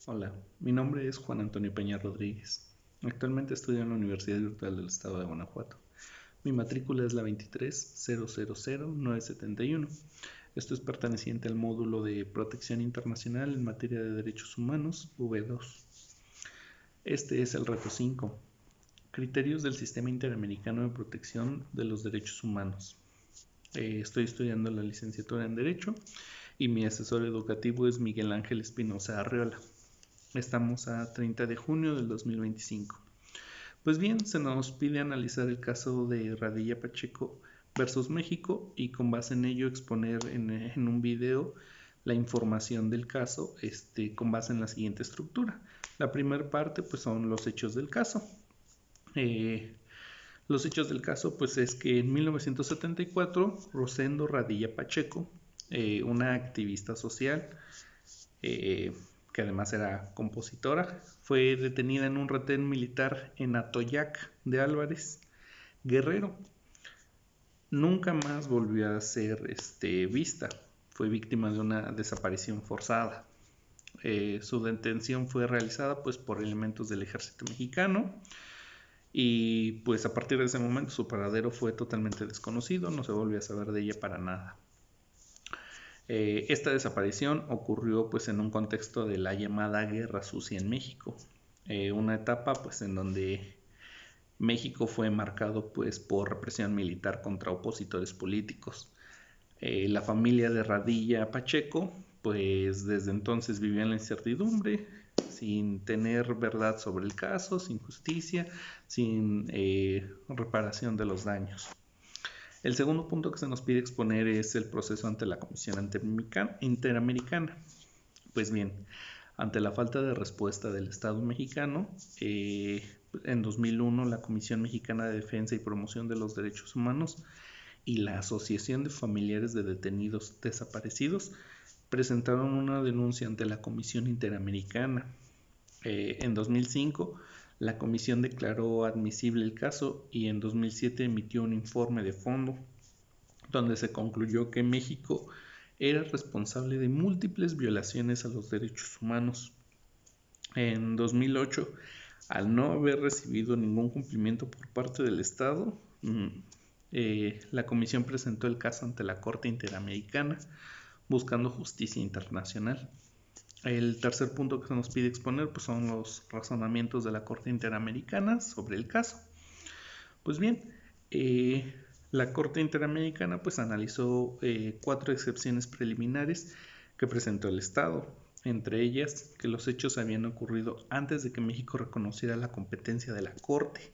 Hola, mi nombre es Juan Antonio Peña Rodríguez. Actualmente estudio en la Universidad Virtual del Estado de Guanajuato. Mi matrícula es la 2300971. Esto es perteneciente al módulo de Protección Internacional en materia de Derechos Humanos, V2. Este es el reto 5. Criterios del Sistema Interamericano de Protección de los Derechos Humanos. Estoy estudiando la licenciatura en Derecho y mi asesor educativo es Miguel Ángel Espinosa Arreola. Estamos a 30 de junio del 2025. Pues bien, se nos pide analizar el caso de Radilla Pacheco versus México y con base en ello exponer en un video la información del caso con base en la siguiente estructura. La primera parte pues son los hechos del caso. Los hechos del caso pues es que en 1974 Rosendo Radilla Pacheco, una activista social, que además era compositora, fue detenida en un retén militar en Atoyac de Álvarez, Guerrero. Nunca más volvió a ser vista. Fue víctima de una desaparición forzada. Su detención fue realizada pues por elementos del ejército mexicano y pues a partir de ese momento su paradero fue totalmente desconocido, no se volvió a saber de ella para nada. Esta desaparición ocurrió pues en un contexto de la llamada Guerra Sucia en México, una etapa pues en donde México fue marcado pues por represión militar contra opositores políticos. La familia de Radilla Pacheco pues desde entonces vivía en la incertidumbre, sin tener verdad sobre el caso, sin justicia, sin reparación de los daños. El segundo punto que se nos pide exponer es el proceso ante la Comisión Interamericana. Pues bien, ante la falta de respuesta del Estado mexicano, en 2001 la Comisión Mexicana de Defensa y Promoción de los Derechos Humanos y la Asociación de Familiares de Detenidos Desaparecidos presentaron una denuncia ante la Comisión Interamericana. En 2005 la comisión declaró admisible el caso y en 2007 emitió un informe de fondo donde se concluyó que México era responsable de múltiples violaciones a los derechos humanos. En 2008, al no haber recibido ningún cumplimiento por parte del Estado, la comisión presentó el caso ante la Corte Interamericana buscando justicia internacional. El tercer punto que se nos pide exponer pues son los razonamientos de la Corte Interamericana sobre el caso. Pues bien, la Corte Interamericana pues analizó 4 excepciones preliminares que presentó el Estado, entre ellas que los hechos habían ocurrido antes de que México reconociera la competencia de la Corte.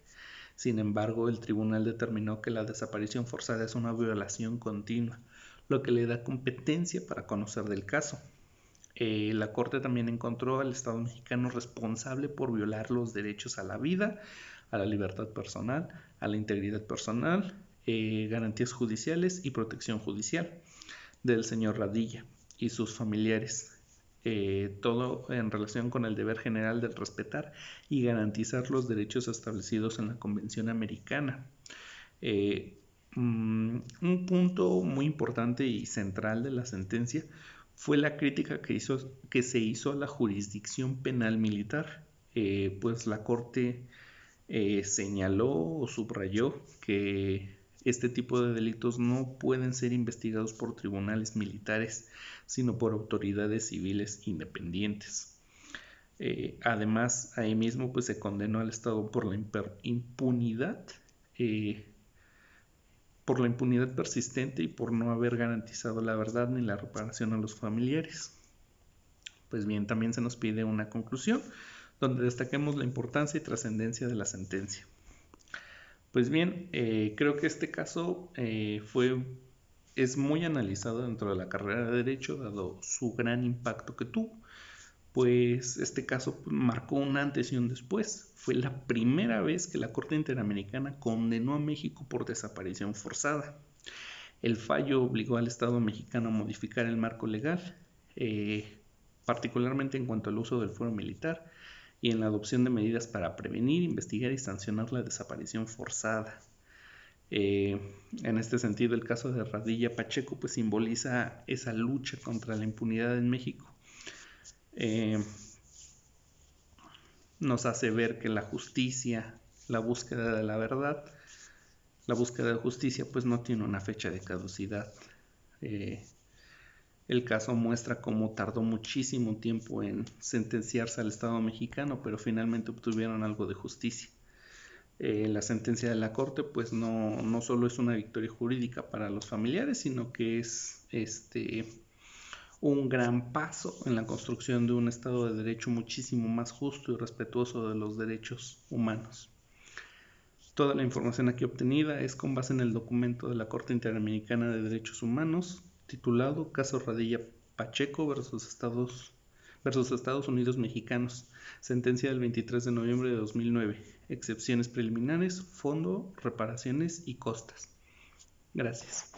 Sin embargo, el tribunal determinó que la desaparición forzada es una violación continua, lo que le da competencia para conocer del caso. La Corte también encontró al Estado mexicano responsable por violar los derechos a la vida, a la libertad personal, a la integridad personal, garantías judiciales y protección judicial del señor Radilla y sus familiares. Todo en relación con el deber general de respetar y garantizar los derechos establecidos en la Convención Americana. Un punto muy importante y central de la sentencia fue la crítica que se hizo a la jurisdicción penal militar, pues la Corte señaló o subrayó que este tipo de delitos no pueden ser investigados por tribunales militares, sino por autoridades civiles independientes. Además, ahí mismo pues, se condenó al Estado por la impunidad persistente y por no haber garantizado la verdad ni la reparación a los familiares. Pues bien, también se nos pide una conclusión donde destaquemos la importancia y trascendencia de la sentencia. Pues bien, creo que este caso es muy analizado dentro de la carrera de Derecho, dado su gran impacto que tuvo. Pues este caso marcó un antes y un después. Fue la primera vez que la Corte Interamericana condenó a México por desaparición forzada. El fallo obligó al Estado mexicano a modificar el marco legal, particularmente en cuanto al uso del fuero militar y en la adopción de medidas para prevenir, investigar y sancionar la desaparición forzada. En este sentido, el caso de Radilla Pacheco pues simboliza esa lucha contra la impunidad en México. nos hace ver que la justicia, la búsqueda de la verdad, la búsqueda de justicia pues no tiene una fecha de caducidad. El caso muestra cómo tardó muchísimo tiempo en sentenciarse al Estado mexicano, pero finalmente obtuvieron algo de justicia. La sentencia de la Corte pues no solo es una victoria jurídica para los familiares, sino que es un gran paso en la construcción de un Estado de Derecho muchísimo más justo y respetuoso de los derechos humanos. Toda la información aquí obtenida es con base en el documento de la Corte Interamericana de Derechos Humanos titulado Caso Radilla Pacheco versus Estados Unidos Mexicanos, sentencia del 23 de noviembre de 2009, excepciones preliminares, fondo, reparaciones y costas. Gracias.